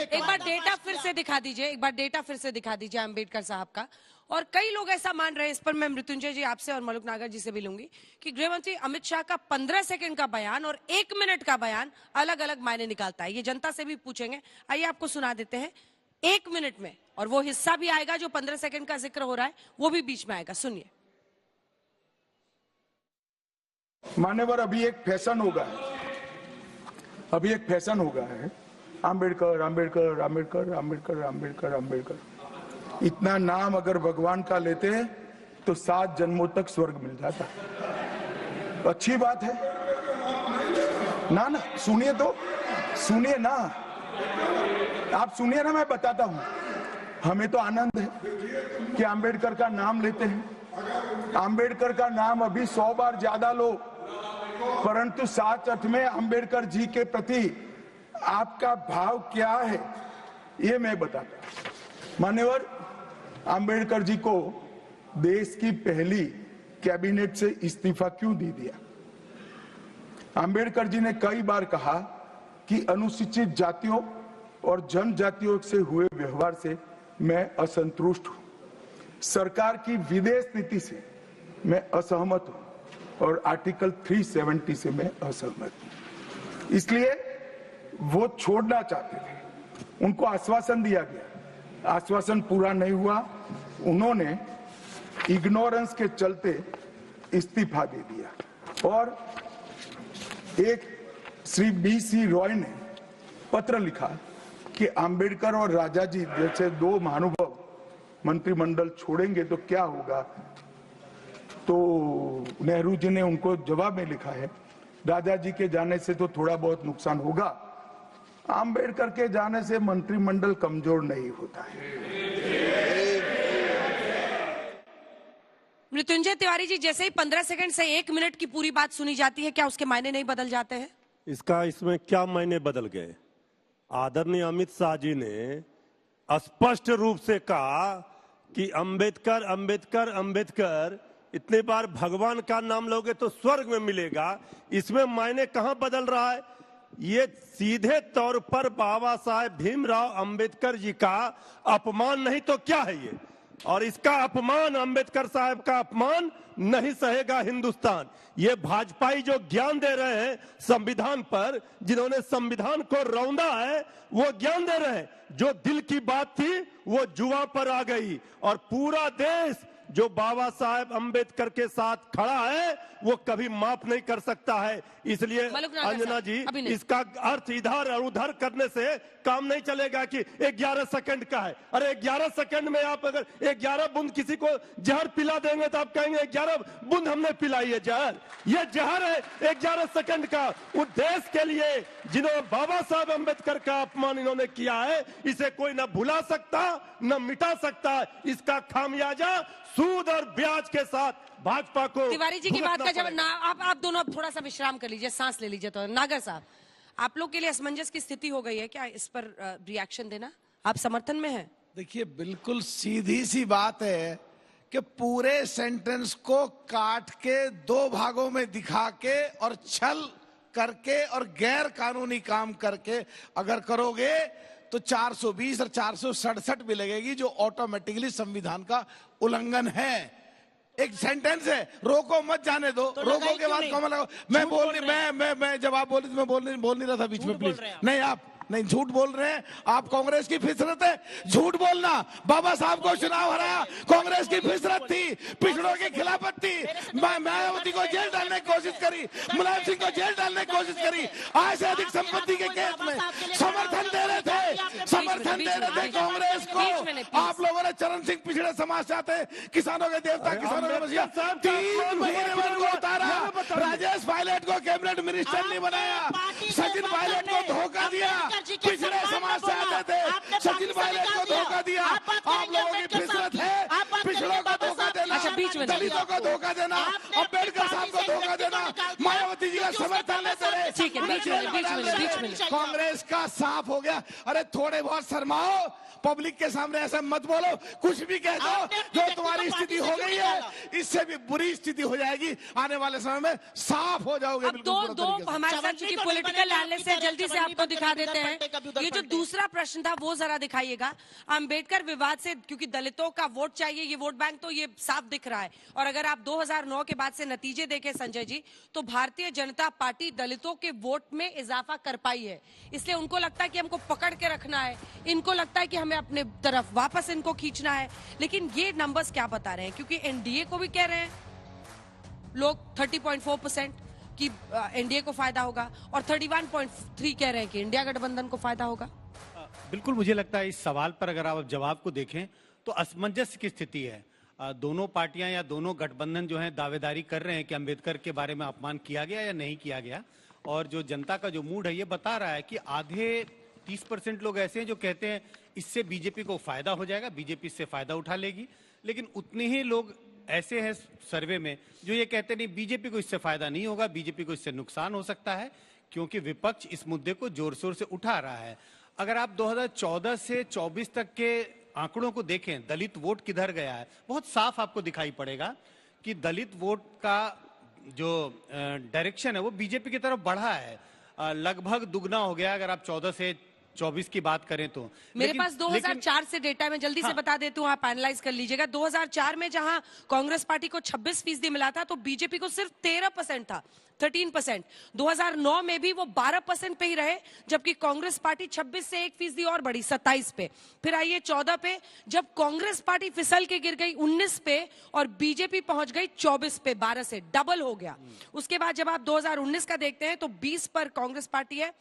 एक बार डेटा फिर से दिखा दीजिए, एक बार डेटा फिर से दिखा दीजिए अम्बेडकर साहब का। और कई लोग ऐसा मान रहे हैं, इस पर मैं मृत्युंजय जी आपसे और मलुक नागर जी से भी लूंगी, कि गृहमंत्री अमित शाह का 15 सेकंड का बयान और 1 मिनट का बयान अलग अलग मायने निकालता है। ये जनता से भी पूछेंगे, आइए आपको सुना देते हैं 1 मिनट में, और वो हिस्सा भी आएगा जो 15 सेकंड का जिक्र हो रहा है, वो भी बीच में आएगा। सुनिए। मान्यवर, अभी एक फैशन हो गया है, आम्बेडकर आम्बेडकर आम्बेडकर आम्बेडकर आम्बेडकर आम्बेडकर। इतना नाम अगर भगवान का लेते हैं तो 7 जन्मों तक स्वर्ग मिल जाता। अच्छी बात है ना? सुनिए तो, सुनिए ना, आप सुनिए ना, मैं बताता हूं। हमें तो आनंद है कि आम्बेडकर का नाम लेते हैं। आम्बेडकर का नाम अभी 100 बार ज्यादा लो, परंतु साच अर्थ में आम्बेडकर जी के प्रति आपका भाव क्या है ये मैं बताता हूं। मान्यवर, आम्बेडकर जी को देश की पहली कैबिनेट से इस्तीफा क्यों दे दिया? आम्बेडकर जी ने कई बार कहा कि अनुसूचित जातियों और जनजातियों से हुए व्यवहार से मैं असंतुष्ट हूं। सरकार की विदेश नीति से मैं असहमत हूं और आर्टिकल 370 से मैं असहमत हूं। इसलिए वो छोड़ना चाहते थे। उनको आश्वासन दिया गया, आश्वासन पूरा नहीं हुआ। उन्होंने इग्नोरेंस के चलते इस्तीफा दे दिया। और एक श्री BC रॉय ने पत्र लिखा कि आम्बेडकर और राजा जी जैसे 2 महानुभाव मंत्रिमंडल छोड़ेंगे तो क्या होगा। तो नेहरू जी ने उनको जवाब में लिखा है, राजा जी के जाने से तो थोड़ा बहुत नुकसान होगा, आम्बेडकर के जाने से मंत्रिमंडल कमजोर नहीं होता है। मृत्युंजय तिवारी जी, जैसे ही 15 सेकंड से 1 मिनट की पूरी बात सुनी जाती है, क्या उसके मायने नहीं बदल जाते हैं? इसमें क्या मायने बदल गए? आदरणीय अमित शाह जी ने स्पष्ट रूप से कहा कि अंबेडकर अंबेडकर अंबेडकर, इतने बार भगवान का नाम लोगे तो स्वर्ग में मिलेगा। इसमें मायने कहां बदल रहा है? ये सीधे तौर पर बाबा साहेब भीमराव अंबेडकर जी का अपमान नहीं तो क्या है ये? और इसका अपमान, अंबेडकर साहब का अपमान नहीं सहेगा हिंदुस्तान। ये भाजपाई जो ज्ञान दे रहे हैं संविधान पर, जिन्होंने संविधान को रौंदा है, वो ज्ञान दे रहे हैं। जो दिल की बात थी वो जुआ पर आ गई, और पूरा देश जो बाबा साहेब अंबेडकर के साथ खड़ा है वो कभी माफ नहीं कर सकता है। इसलिए अंजना जी, इसका अर्थ इधर और उधर करने से काम नहीं चलेगा कि 11 सेकंड का है। अरे 11 सेकंड में आप अगर 11 बूंद किसी को जहर पिला देंगे तो आप कहेंगे 11 बूंद हमने पिलाई है जहर। ये जहर है 11 सेकंड का। उस देश के लिए जिन्होंने बाबा साहब अंबेडकर का अपमान इन्होंने किया है, इसे कोई न भुला सकता न मिटा सकता। इसका खामियाजा सूद और ब्याज के साथ भाजपा को। तिवारी जी की बात का जब आप दोनों अब थोड़ा सा विश्राम कर लीजिए, सांस ले लीजिए। तो नागर साहब, आप लोग के लिए असमंजस की स्थिति हो गई है क्या? इस पर रिएक्शन देना, आप समर्थन में हैं? देखिए, बिल्कुल सीधी सी बात है कि पूरे सेंटेंस को काट के 2 भागों में दिखा के और छल करके और गैर कानूनी काम करके अगर करोगे तो 420 और 467 भी लगेगी, जो ऑटोमेटिकली संविधान का उल्लंघन है। एक सेंटेंस है, रोको मत जाने दो, तो रोको के बाद कॉमा लगाओ। मैं जब आप बोली तो मैं बोल नहीं रहा था बीच में, प्लीज। नहीं, आप नहीं, झूठ बोल रहे हैं आप। कांग्रेस की फितरत है झूठ बोलना। बाबा साहब को चुनाव हराया, कांग्रेस की फितरत थी, पिछड़ों की खिलाफत थी। मायावती को जेल डालने की कोशिश करी, मुलायम सिंह को जेल डालने की कोशिश करी। आय से अधिक संपत्ति के केस में समर्थन दे रहे थे कांग्रेस को। आप लोगों ने चरण सिंह पिछड़े समाज से आते, किसानों के देवता, किसानों के मसीहा, 3 महीने में उनको उतारा। राजेश पायलट को कैबिनेट मिनिस्टर नहीं बनाया, सचिन पायलट को धोखा दिया। पिछड़े समाज से आते थे, सचिन पायलट को धोखा दिया। आप लोगों की फितरत है पिछड़ों को धोखा देना, दलितों को धोखा देना, अम्बेडकर साहब को धोखा देना, मायावती जी का का समर्थन लेते रहे। ठीक है, बीच में कांग्रेस का साफ हो गया। अरे थोड़े बहुत शर्माओ, पब्लिक के सामने ऐसा मत बोलो, कुछ भी कह दो। जो तुम्हारी स्थिति हो गई है, इससे भी बुरी स्थिति हो जाएगी आने वाले समय में, साफ हो जाओगे। अब दो हमारे साथ चूंकि पॉलिटिकल एनालिस्ट है, जल्दी से आपको दिखा देते हैं। ये जो दूसरा प्रश्न था वो जरा दिखाइएगा। अंबेडकर विवाद से, क्योंकि दलितों का वोट चाहिए, ये वोट बैंक तो ये साफ दिख रहा है। और अगर आप 2009 के बाद से नतीजे देखें संजय जी, तो भारतीय जनता पार्टी दलितों के वोट में इजाफा कर पाई है। इसलिए उनको लगता है कि हमको पकड़ के रखना है, इनको लगता है कि हमें अपने तरफ वापस इनको खींचना है। लेकिन ये नंबर्स क्या बता रहे हैं? क्योंकि एनडीए को भी कह रहे हैं लोग 30.4% कि एनडीए को फायदा होगा, और 31.3 कह रहे हैं कि इंडिया गठबंधन को फायदा होगा। बिल्कुल, मुझे लगता है इस सवाल पर अगर आप जवाब को देखें तो असमंजस की स्थिति है। दोनों पार्टियां या दोनों गठबंधन जो है दावेदारी कर रहे हैं कि अंबेडकर के बारे में अपमान किया गया या नहीं किया गया, और जो जनता का जो मूड है ये बता रहा है कि आधे 30% लोग ऐसे हैं जो कहते हैं इससे बीजेपी को फायदा हो जाएगा, बीजेपी इससे फायदा उठा लेगी। लेकिन उतने ही लोग ऐसे हैं सर्वे में जो ये कहते नहीं, बीजेपी को इससे फायदा नहीं होगा, बीजेपी को इससे नुकसान हो सकता है, क्योंकि विपक्ष इस मुद्दे को जोर शोर से उठा रहा है। अगर आप 2014 से 24 तक के आंकड़ों को देखें, दलित वोट किधर गया है, बहुत साफ आपको दिखाई पड़ेगा कि दलित वोट का जो डायरेक्शन है वो बीजेपी की तरफ बढ़ा है, लगभग दुगना हो गया अगर आप 14 से 24 की बात करें तो। मेरे पास 2004 से डेटा है, मैं जल्दी से बता देती हूँ, आप एनालाइज कर लीजिएगा। 2004 में जहां कांग्रेस पार्टी को 26% मिला था, तो बीजेपी को सिर्फ 13% था, 13%। 2009 में भी वो 12% पे ही रहे, जबकि कांग्रेस पार्टी 26 से 1% और बढ़ी 27 पे। फिर आइए 14 पे, जब कांग्रेस पार्टी फिसल के गिर गई 19 पे और बीजेपी पहुंच गई 24 पे, 12 से डबल हो गया। उसके बाद जब आप 2019 का देखते हैं तो 20 पर कांग्रेस पार्टी है,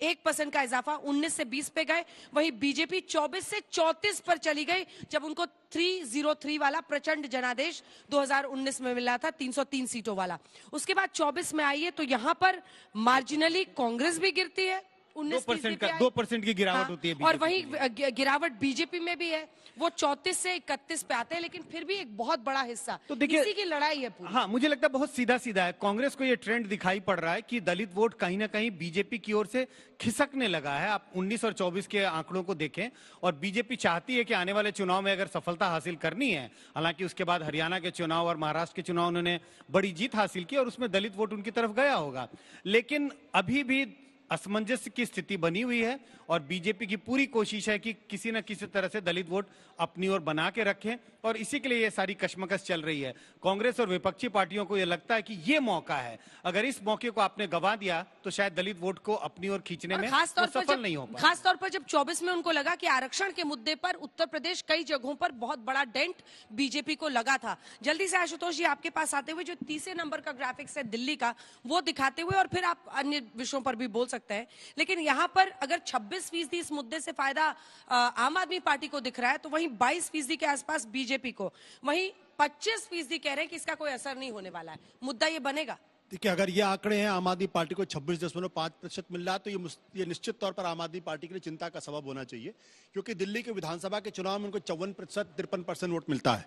1% का इजाफा, 19 से 20 पे गए। वहीं बीजेपी 24 से 34 पर चली गई, जब उनको 303 वाला प्रचंड जनादेश 2019 में मिला था, 303 सीटों वाला। उसके बाद 24 में आई है तो यहां पर मार्जिनली कांग्रेस भी गिरती है, 2% की गिरावट होती है, और वही गिरावट बीजेपी में भी है, वो 34 से 31 पे आते हैं। लेकिन फिर भी एक बहुत बड़ा हिस्सा तो देखिए, इसी की लड़ाई है पूरी। हाँ, मुझे लगता है बहुत सीधा सीधा है। कांग्रेस को ये ट्रेंड दिखाई पड़ रहा है कि दलित वोट कहीं ना कहीं बीजेपी की ओर से खिसकने लगा है। आप 19 और 24 के आंकड़ों को देखें, और बीजेपी चाहती है कि आने वाले चुनाव में अगर सफलता हासिल करनी है, हालांकि उसके बाद हरियाणा के चुनाव और महाराष्ट्र के चुनाव उन्होंने बड़ी जीत हासिल की और उसमें दलित वोट उनकी तरफ गया होगा, लेकिन अभी भी असमंजस की स्थिति बनी हुई है और बीजेपी की पूरी कोशिश है कि किसी न किसी तरह से दलित वोट अपनी ओर बना के रखें, और इसी के लिए ये सारी कशमकश चल रही है। कांग्रेस और विपक्षी पार्टियों को ये लगता है कि ये मौका है, अगर इस मौके को आपने गंवा दिया तो शायद दलित वोट को अपनी ओर खींचने में सफल नहीं हो पाए। खासतौर पर जब 24 में उनको लगा कि आरक्षण के मुद्दे पर उत्तर प्रदेश कई जगहों पर बहुत बड़ा डेंट बीजेपी को लगा था। जल्दी से आशुतोष जी आपके पास आते हुए जो तीसरे नंबर का ग्राफिक्स है दिल्ली का, वो दिखाते हुए, और फिर आप अन्य विषयों पर भी बोल सकते हैं। लेकिन यहाँ पर अगर 26% इस मुद्दे से फायदा आम आदमी पार्टी को दिख रहा है, तो वहीं 22% के आसपास बीजेपी को, वहीं 25% कह रहे हैं कि इसका कोई असर नहीं होने वाला है। मुद्दा ये बनेगा। देखिए, अगर ये आंकड़े हैं आम आदमी पार्टी को 26.5% मिल रहा है, तो ये निश्चित तौर पर आम आदमी पार्टी के लिए चिंता का सबब होना चाहिए, क्योंकि दिल्ली के विधानसभा के चुनाव में उनको 53% वोट मिलता है,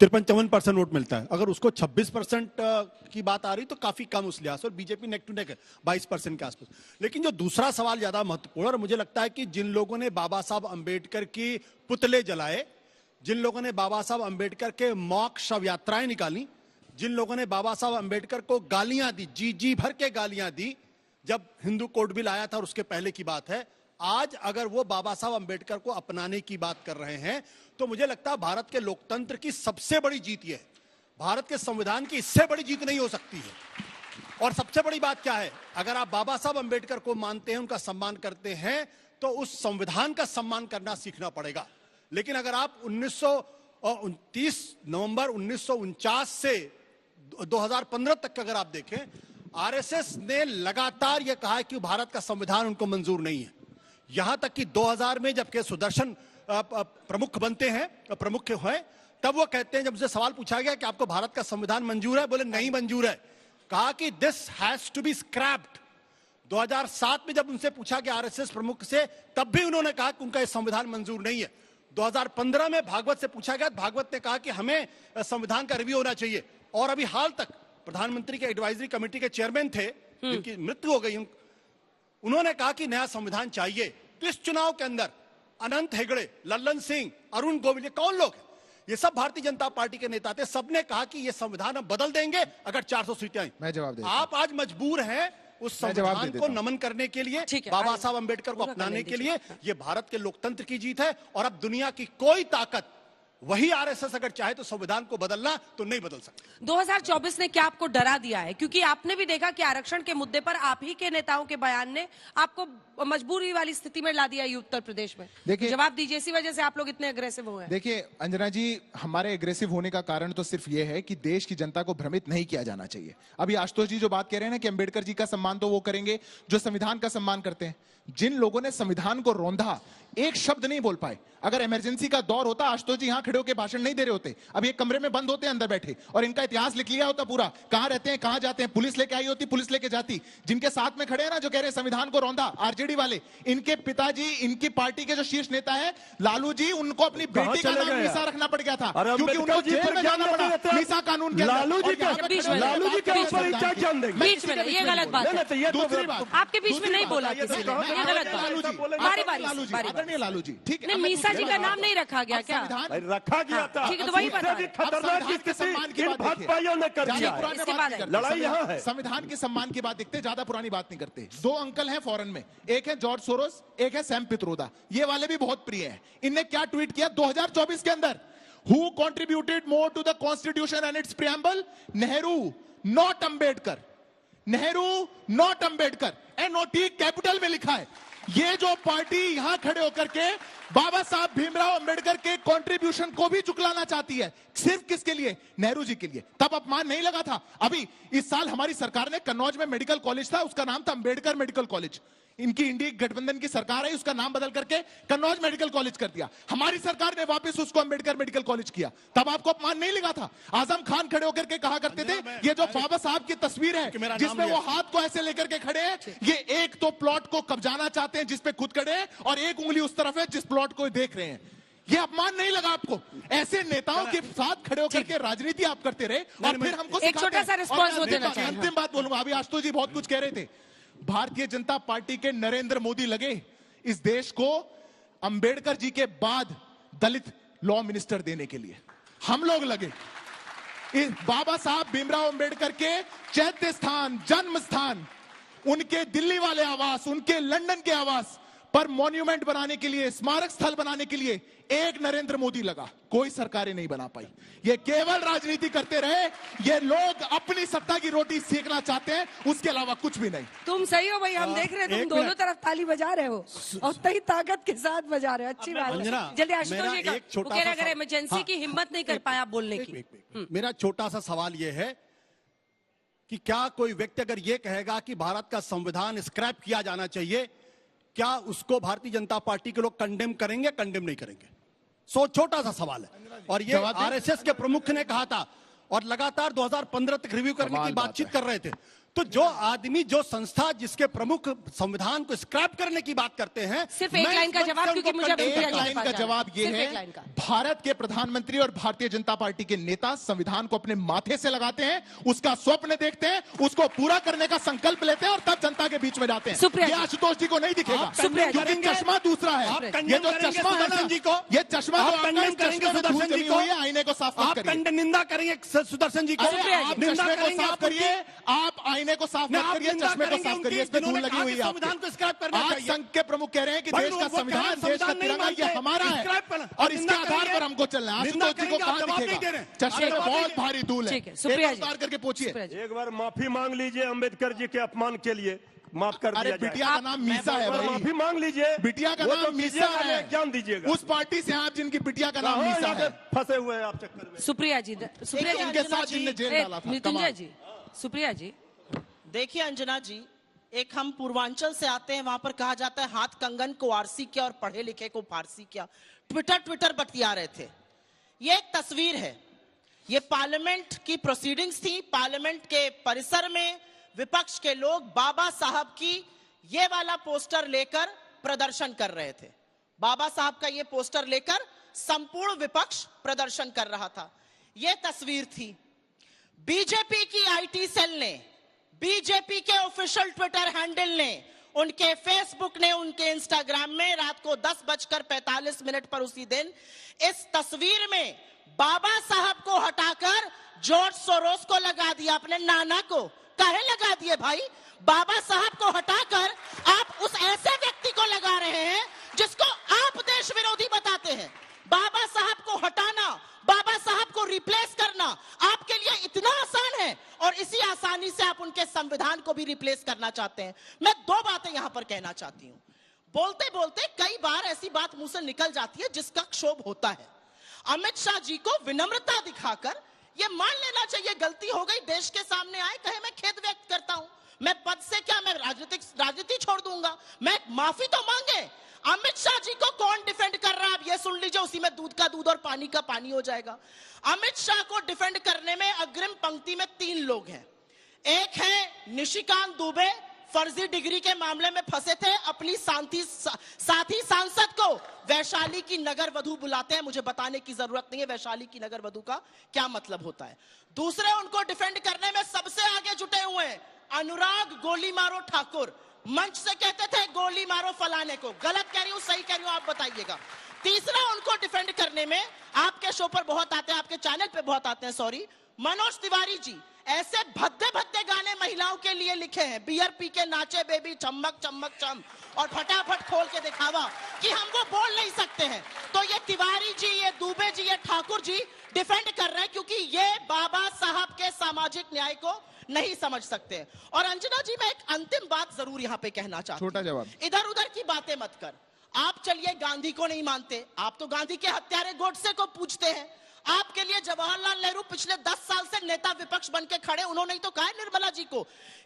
53-54% वोट मिलता है। अगर उसको 26% की बात आ रही तो काफी कम उस लिहाज से, और बीजेपी नेक टू नेक है 22% के आसपास। लेकिन जो दूसरा सवाल ज्यादा महत्वपूर्ण, और मुझे लगता है कि जिन लोगों ने बाबा साहब अंबेडकर की पुतले जलाए, जिन लोगों ने बाबा साहब अंबेडकर के मॉक शव यात्राएं निकाली, जिन लोगों ने बाबा साहब अंबेडकर को गालियां दी, जी भर के गालियां दी जब हिंदू कोड बिल आया था और उसके पहले की बात है, आज अगर वो बाबा साहब अंबेडकर को अपनाने की बात कर रहे हैं, तो मुझे लगता है भारत के लोकतंत्र की सबसे बड़ी जीत ये है। भारत के संविधान की इससे बड़ी जीत नहीं हो सकती है। और सबसे बड़ी बात क्या है, अगर आप बाबा साहब अंबेडकर को मानते हैं, उनका सम्मान करते हैं, तो उस संविधान का सम्मान करना सीखना पड़ेगा। लेकिन अगर आप 29 नवंबर 1949 से 2015 तक अगर आप देखें, आरएसएस ने लगातार यह कहा है कि भारत का संविधान उनको मंजूर नहीं है। यहां तक कि 2000 में जबकि सुदर्शन प्रमुख बनते हैं, प्रमुख हुए, तब वो कहते हैं, जब उनसे सवाल पूछा गया कि आपको भारत का संविधान मंजूर है, बोले नहीं मंजूर है। कहा कि this has to be scrapped. 2007 में जब उनसे पूछा गया आरएसएस प्रमुख से, तब भी उन्होंने कहा कि उनका यह संविधान मंजूर नहीं है। 2015 में भागवत से पूछा गया, भागवत ने कहा कि हमें संविधान का रिव्यू होना चाहिए। और अभी हाल तक प्रधानमंत्री के एडवाइजरी कमेटी के चेयरमैन थे जिनकी मृत्यु हो गई, उन्होंने कहा कि नया संविधान चाहिए। तो इस चुनाव के अंदर अनंत हेगड़े, लल्लन सिंह, अरुण गोविल, ये कौन लोग हैं? ये सब भारतीय जनता पार्टी के नेता थे। सबने कहा कि ये संविधान हम बदल देंगे अगर 400 सीटें आई। मैं जवाब देता आप आज मजबूर हैं उस संविधान को नमन करने के लिए, ठीक है, बाबा साहब अंबेडकर को अपनाने के लिए। ये भारत के लोकतंत्र की जीत है और अब दुनिया की कोई ताकत, वही आरएसएस अगर चाहे तो संविधान को बदलना तो नहीं बदल सकती। 2024 ने क्या आपको डरा दिया है? क्योंकि आपने भी देखा कि आरक्षण के मुद्दे पर आप ही के नेताओं के बयान ने आपको मजबूरी वाली स्थिति में ला दिया है उत्तर प्रदेश में। देखिए, जवाब दीजिए, इसी वजह से आप लोग इतने अग्रेसिव हुए हैं। देखिए अंजना जी, हमारे एग्रेसिव होने का कारण तो सिर्फ ये है कि देश की जनता को भ्रमित नहीं किया जाना चाहिए। अभी आशुतोष जी जो बात कह रहे हैं ना कि अंबेडकर जी का सम्मान तो वो करेंगे जो संविधान का सम्मान करते हैं। जिन लोगों ने संविधान को रौंदा, एक शब्द नहीं बोल पाए। अगर इमरजेंसी का दौर होता, आशुतोष जी यहां खड़े होकर भाषण नहीं दे रहे होते। अब ये कमरे में बंद होते हैं अंदर बैठे, और इनका इतिहास लिख लिया होता पूरा, कहां रहते हैं, कहां जाते हैं, पुलिस लेके आई होती, पुलिस लेके जाती। जिनके साथ में खड़े हैं ना, जो कह रहे हैं संविधान को रौंदा, आरजेडी वाले, इनके पिताजी, इनकी पार्टी के जो शीर्ष नेता है लालू जी, उनको अपनी बेटी का नाम मीसा रखना पड़ गया था, क्योंकि उनको जेल में जाना पड़ा मीसा कानून के लालू जी के ऊपर क्या ज्ञान देंगे? बीच में ये गलत बात है। दूसरी बात, आपके बीच में नहीं बोला किसी ने, ये गलत बात। बारी बारी आदरणीय लालू जी, ठीक है। नहीं, मीसा जी का नाम नहीं रखा गया क्या? रखा गया था। ठीक है, तो वही बता रहे। खतरनाक स्थिति इन भाजपाइयों ने कर दिया है। इसके बाद लड़ाई यहाँ है। संविधान के सम्मान की बात देखते, ज्यादा पुरानी बात नहीं करते। दो अंकल हैं फॉरेन में, एक है जॉर्ज सोरोस, एक है सैम पित्रोदा। ये वाले भी बहुत प्रिय हैं। इनने क्या ट्वीट किया 2024 के अंदर? Who contributed more to the constitution and its preamble? Nehru, not Ambedkar. Nehru, not Ambedkar. N O T capital में लिखा है। ये जो पार्टी यहां खड़े होकर के बाबा साहब भीमराव अंबेडकर के कंट्रीब्यूशन को भी चुकलाना चाहती है, सिर्फ किसके लिए? नेहरू जी के लिए। तब अपमान नहीं लगा था। अभी इस साल हमारी सरकार ने कन्नौज में मेडिकल कॉलेज था, उसका नाम था अंबेडकर मेडिकल कॉलेज। इनकी इंडी गठबंधन की सरकार है, उसका नाम बदल करके कन्नौज मेडिकल कॉलेज कर दिया। हमारी सरकार ने वापस उसको अंबेडकर मेडिकल कॉलेज किया। तब आपको अपमान नहीं लगा था? आजम खान खड़े होकर के कहा करते थे, ये जो बाबा साहब की तस्वीर है जिसमें वो हाथ को ऐसे लेकर के खड़े हैं, ये एक तो प्लॉट को कब्जाना चाहते हैं जिसपे खुद खड़े हैं, और एक उंगली उस तरफ है जिस प्लॉट को देख रहे हैं। ये अपमान नहीं लगा आपको? ऐसे नेताओं के साथ खड़े होकर के राजनीति आप करते रहे और फिर हमको एक छोटा सा रिस्पॉन्स हो देना चाहिए। अंतिम बात बोलूंगा, अभी आशुतोष जी बहुत कुछ कह रहे थे। भारतीय जनता पार्टी के नरेंद्र मोदी लगे इस देश को अंबेडकर जी के बाद दलित लॉ मिनिस्टर देने के लिए। हम लोग लगे इस बाबा साहब भीमराव अंबेडकर के चैत्य स्थान, जन्म स्थान, उनके दिल्ली वाले आवास, उनके लंदन के आवास पर मॉन्यूमेंट बनाने के लिए, स्मारक स्थल बनाने के लिए एक नरेंद्र मोदी लगा। कोई सरकारें नहीं बना पाई। ये केवल राजनीति करते रहे। ये लोग अपनी सत्ता की रोटी सेकना चाहते हैं, उसके अलावा कुछ भी नहीं। तुम सही हो भाई, हम देख रहे हैं तुम दोनों तरफ ताली बजा रहे हो और तही ताकत के साथ बजा रहे हो। अच्छी बात है। जल्दी आशुतोष जी का, अगर इमरजेंसी की हिम्मत नहीं कर पाया बोलने की। मेरा छोटा सा सवाल यह है कि क्या कोई व्यक्ति अगर यह कहेगा कि भारत का संविधान स्क्रैप किया जाना चाहिए, क्या उसको भारतीय जनता पार्टी के लोग कंडेम करेंगे? कंडेम नहीं करेंगे। छोटा सा सवाल है। और ये आरएसएस के प्रमुख ने कहा था और लगातार 2015 तक रिव्यू करने की बातचीत कर रहे थे। तो जो आदमी, जो संस्था जिसके प्रमुख संविधान को स्क्रैप करने की बात करते हैं, सिर्फ एक लाइन का जवाब, क्योंकि मुझे एक लाइन का जवाब ये है, भारत के प्रधानमंत्री और भारतीय जनता पार्टी के नेता संविधान को अपने माथे से लगाते हैं, उसका स्वप्न देखते हैं, उसको पूरा करने का संकल्प लेते हैं और तब जनता के बीच में जाते हैं। ये आशुतोष जी को नहीं दिखेगा क्योंकि चश्मा दूसरा है। ये जो चश्मा है ना, ये चश्मा आईने को साफ करिए। निंदा करेंगे सुदर्शन जी को, चश्मे को साफ करिए। आप आईने को साफ मत करिए, चश्मे को साफ करिए। इसमें धूल लगी हुई है। संविधान को स्क्रैप करना आज चाहिए। संघ के प्रमुख कह रहे हैं कि देश का संविधान, देश का तिरंगा ये हमारा है और इसके आधार पर हमको चलना है। आशुतोष जी को कहां दिखेगा? चश्मे में बहुत भारी धूल है। उतार करके पूछिए। एक बार माफी मांग लीजिए अंबेडकर जी के अपमान के लिए, माफ कर दिया जाए। बिटिया का नाम मीसा है भाई। माफी मांग लीजिए। बिटिया का नाम मीसा है। ज्ञान दीजिएगा। उस पार्टी से आप जिनकी बिटिया का नाम मीसा है, फंसे हुए हैं आप चक्कर में। सुप्रिया जी, उनके साथ जिनने जेल डाला था। मृत्युंजय जी, सुप्रिया जी, देखिए अंजना जी, एक हम पूर्वांचल से आते हैं, वहां पर कहा जाता है हाथ कंगन को आरसी किया और पढ़े लिखे को फारसी किया। ट्विटर बतिया रहे थे। ये एक तस्वीर है, ये पार्लियामेंट की प्रोसीडिंग्स थी। पार्लियामेंट के परिसर में विपक्ष के लोग बाबा साहब की ये वाला पोस्टर लेकर प्रदर्शन कर रहे थे। बाबा साहब का ये पोस्टर लेकर संपूर्ण विपक्ष प्रदर्शन कर रहा था। ये तस्वीर थी। बीजेपी की आईटी सेल ने बीजेपी के ऑफिशियल ट्विटर हैंडल ने, उनके फेसबुक ने, उनके इंस्टाग्राम में रात को 10:45 पर उसी दिन इस तस्वीर में बाबा साहब को हटाकर जॉर्ज सोरोस को लगा दिया, अपने नाना को। काहे लगा दिए भाई? बाबा साहब को हटाकर आप उस ऐसे व्यक्ति को लगा रहे हैं जिसको आप देश विरोधी बताते हैं। बाबा साहब को हटाना, बाबा साहब को रिप्लेस करना आपके लिए इतना आसान है, और इसी आसानी से आप उनके संविधान को भी रिप्लेस करना चाहते हैं। मैं दो बातें यहां पर कहना चाहती हूं। बोलते बोलते कई बार ऐसी बात मुंह से निकल जाती है जिसका क्षोभ होता है। अमित शाह जी को विनम्रता दिखाकर यह मान लेना चाहिए गलती हो गई, देश के सामने आए, कहे मैं खेद व्यक्त करता हूं, मैं पद से क्या, मैं राजनीति छोड़ दूंगा, मैं माफी तो मांगे। अमित शाह जी को कौन डिफेंड कर रहा है, आप ये सुन लीजिए, उसी में दूध का दूध और पानी का पानी हो जाएगा। अमित शाह को डिफेंड करने में अग्रिम पंक्ति में 3 लोग हैं। एक है निशिकांत दुबे, फर्जी डिग्री के मामले में फंसे थे, अपनी साथी सांसद को वैशाली की नगर वधु बुलाते हैं। मुझे बताने की जरूरत नहीं है वैशाली की नगर वधु का क्या मतलब होता है। दूसरे उनको डिफेंड करने में सबसे आगे जुटे हुए हैं अनुराग गोली मारो ठाकुर, मंच से कहते थे गोली मारो फलाने को। गलत कह रही हूं, सही कह रही हूं, आप बताइएगा। तीसरा उनको डिफेंड करने में आपके शो पर बहुत आते हैं, आपके चैनल पे बहुत आते हैं, सॉरी, मनोज तिवारी जी। ऐसे भद्दे भद्दे गाने महिलाओं के लिए लिखे हैं, बियर पी के नाचे बेबी चमक चमक चम, और फटाफट खोल के दिखावा कि हम वो बोल नहीं सकते हैं। तो ये तिवारी जी, ये दुबे जी, ये ठाकुर जी डिफेंड कर रहे हैं क्योंकि ये बाबा साहब के सामाजिक न्याय को नहीं समझ सकते। और अंजना जी, मैं एक अंतिम बात जरूर यहाँ पे कहना चाहती हूँ। छोटा जवाब, इधर उधर की बातें मत कर। आप चलिए गांधी को नहीं मानते, आप तो गांधी के हत्यारे गोडसे को पूछते हैं। आपके लिए जवाहरलाल नेहरू पिछले 10 साल से नेता विपक्ष बन के खड़े, उन्होंने ही तो कहा है निर्मला जी को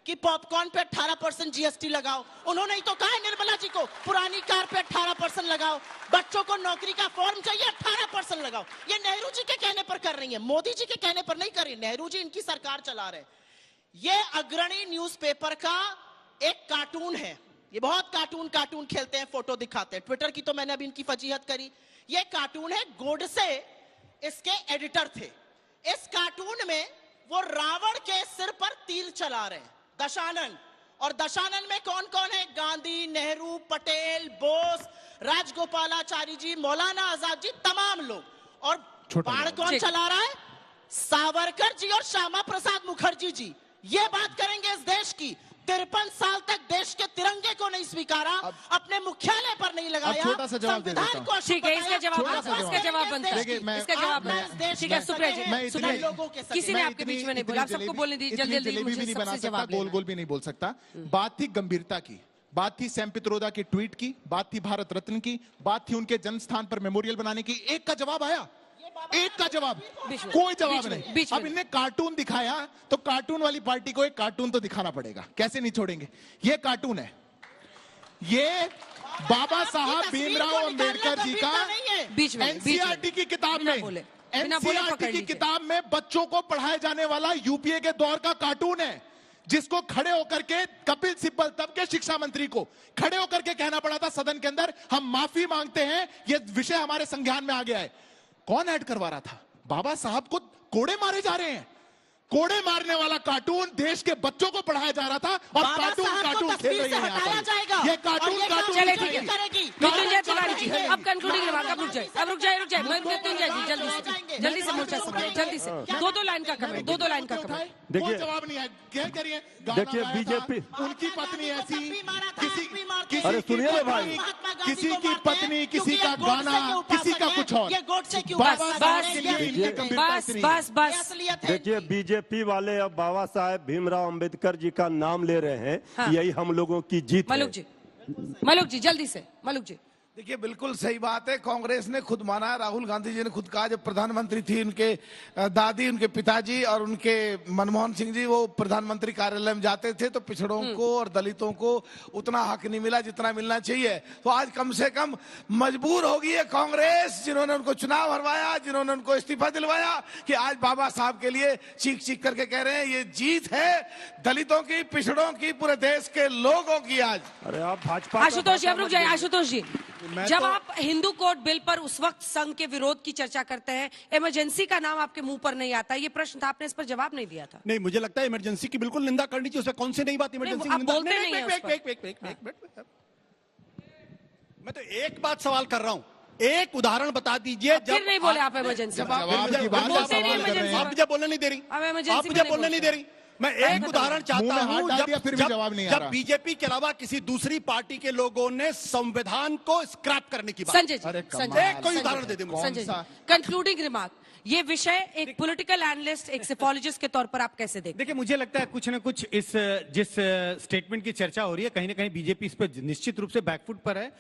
कि पॉपकॉर्न पे 18% जीएसटी लगाओ, उन्होंने ही तो कहा है निर्मला जी को पुरानी कार पे 18% लगाओ, बच्चों को नौकरी का फॉर्म चाहिए 18% लगाओ। ये नेहरू जी के कहने पर कर रही है, मोदी जी के कहने पर नहीं कर रही। नेहरू जी इनकी सरकार चला रहे। ये अग्रणी न्यूज़पेपर का एक कार्टून है, ये बहुत कार्टून खेलते हैं, फोटो दिखाते हैं। ट्विटर की तो मैंने अभी इनकी फजीहत करी। ये कार्टून है, गोडसे इसके एडिटर थे। इस कार्टून में वो रावण के सिर पर तीर चला रहे हैं, दशानन। और दशानन में कौन कौन है? गांधी, नेहरू, पटेल, बोस, राजगोपालाचारी जी, मौलाना आजाद जी, तमाम लोग। और बाण कौन चला रहा है? सावरकर जी और श्यामा प्रसाद मुखर्जी जी। ये बात करेंगे इस देश की। 53 साल तक देश के तिरंगे को नहीं स्वीकारा, अपने मुख्यालय पर नहीं लगाया, छोटा सा जवाब दे देता हूं। ठीक है, इसका जवाब बनता है, इसका जवाब बनता है। ठीक है सुप्रिया जी, किसी ने आपके बीच में नहीं बोला, आप सबको बोलने दीजिए जल्दी जल्दी। भी नहीं बना सकता, गोल गोल भी नहीं बोल सकता। बात थी गंभीरता की, बात थी सैम पित्रोदा की ट्वीट की, बात थी भारत रत्न की, बात थी उनके जन्म स्थान पर मेमोरियल बनाने की। एक का जवाब आया, एक का जवाब, कोई जवाब नहीं। अब इनने कार्टून दिखाया तो कार्टून वाली पार्टी को एक कार्टून तो दिखाना पड़ेगा, कैसे नहीं छोड़ेंगे। ये कार्टून है, ये बाबा साहब भीमराव अंबेडकर जी का एनसीईआरटी की किताब में, एनसीईआरटी की किताब में बच्चों को पढ़ाए जाने वाला यूपीए के दौर का कार्टून है, जिसको खड़े होकर के कपिल सिब्बल, तब के शिक्षा मंत्री को खड़े होकर के कहना पड़ा था सदन के अंदर, हम माफी मांगते हैं, ये विषय हमारे संज्ञान में आ गया है। कौन ऐड करवा रहा था? बाबा साहब को कोड़े मारे जा रहे हैं, कोड़े मारने वाला कार्टून देश के बच्चों को पढ़ाया जा रहा था, और कार्टून खेल रही है यहाँ पर। ये कार्टून चले ठीक है, मृत्युंजय तिवारी जी अब कंक्लूडिंग रिमार्क। अब रुक जाए मृत्युंजय जी, जल्दी से मोर्चा संभालिए, जल्दी से। दो लाइन का कमेंट, दो लाइन का कमेंट। देखिए जवाब नहीं है, क्या करिए। देखिए बीजेपी, उनकी पत्नी ऐसी, अरे सुनिए ना भाई, किसी की पत्नी, किसी का गाना, किसी का कुछ और। बस देखिए बीजेपी वाले अब बाबा साहेब भीमराव अंबेडकर जी का नाम ले रहे हैं। हाँ। यही हम लोगों की जीत है। मलुक जी जल्दी से। मलुक जी देखिए बिल्कुल सही बात है, कांग्रेस ने खुद माना, राहुल गांधी जी ने खुद कहा, जब प्रधानमंत्री थी उनके दादी, उनके पिताजी और उनके मनमोहन सिंह जी, वो प्रधानमंत्री कार्यालय में जाते थे तो पिछड़ों को और दलितों को उतना हक नहीं मिला जितना मिलना चाहिए। तो आज कम से कम मजबूर हो गई है कांग्रेस, जिन्होंने उनको चुनाव हरवाया, जिन्होंने उनको इस्तीफा दिलवाया, कि आज बाबा साहब के लिए चीख चीख करके कह रहे हैं ये जीत है दलितों की, पिछड़ों की, पूरे देश के लोगों की। आज अरे आप भाजपा, आशुतोष जी अब रुक जाए, आशुतोष जी जब आप हिंदू कोड बिल पर उस वक्त संघ के विरोध की चर्चा करते हैं, इमरजेंसी का नाम आपके मुंह पर नहीं आता, ये प्रश्न था, आपने इस पर जवाब नहीं दिया था। नहीं, मुझे लगता है इमरजेंसी की बिल्कुल निंदा करनी चाहिए। उसमें कौन सी नई बात इमरजेंसी आप बोलते नहीं हैं उस पर। मैं तो एक बात सवाल कर रहा हूं, एक उदाहरण बता दीजिए। फिर नहीं बोले आप इमरजेंसी पर। जवाब की बात बोलते आप सवाल नहीं कर रहे हैं। आप मुझे बोलने नहीं दे रही, अब emergency आप में मुझे नहीं बोलने नहीं दे रही। मैं एक उदाहरण चाहता मुंह में हूं, हाथ डाल दिया, फिर भी जवाब नहीं आ रहा। जब बीजेपी के अलावा किसी दूसरी पार्टी के लोगों ने संविधान को स्क्रैप करने की बात। संजय अरे जी, कमाल। संजय एक कोई उदाहरण दे दे मुझे। संजय जी, सा? कंक्लूडिंग रिमार्क, ये विषय एक पॉलिटिकल एनालिस्ट, एक सेफोलॉजिस्ट के तौर पर आप कैसे देखते देखिए, मुझे लगता है कुछ ना कुछ इस जिस स्टेटमेंट की चर्चा हो रही है, कहीं ना कहीं बीजेपी इस पर निश्चित रूप से बैकफुट पर है।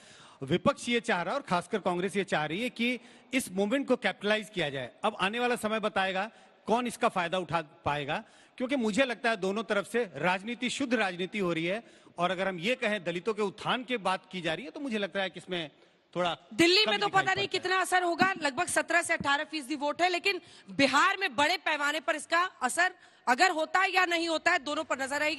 विपक्ष ये चाह रहा है और खासकर कांग्रेस ये चाह रही है कि इस मूवमेंट को कैपिटलाइज किया जाए। अब आने वाला समय बताएगा कौन इसका फायदा उठा पाएगा, क्योंकि मुझे लगता है दोनों तरफ से राजनीति, शुद्ध राजनीति हो रही है। और अगर हम ये कहें दलितों के उत्थान की बात की जा रही है, तो मुझे लगता है कि इसमें थोड़ा दिल्ली कम में तो दिखाई पता नहीं पड़ता है। कितना असर होगा, लगभग 17 से 18% वोट है, लेकिन बिहार में बड़े पैमाने पर इसका असर अगर होता है या नहीं होता है, दोनों पर नजर आएगी।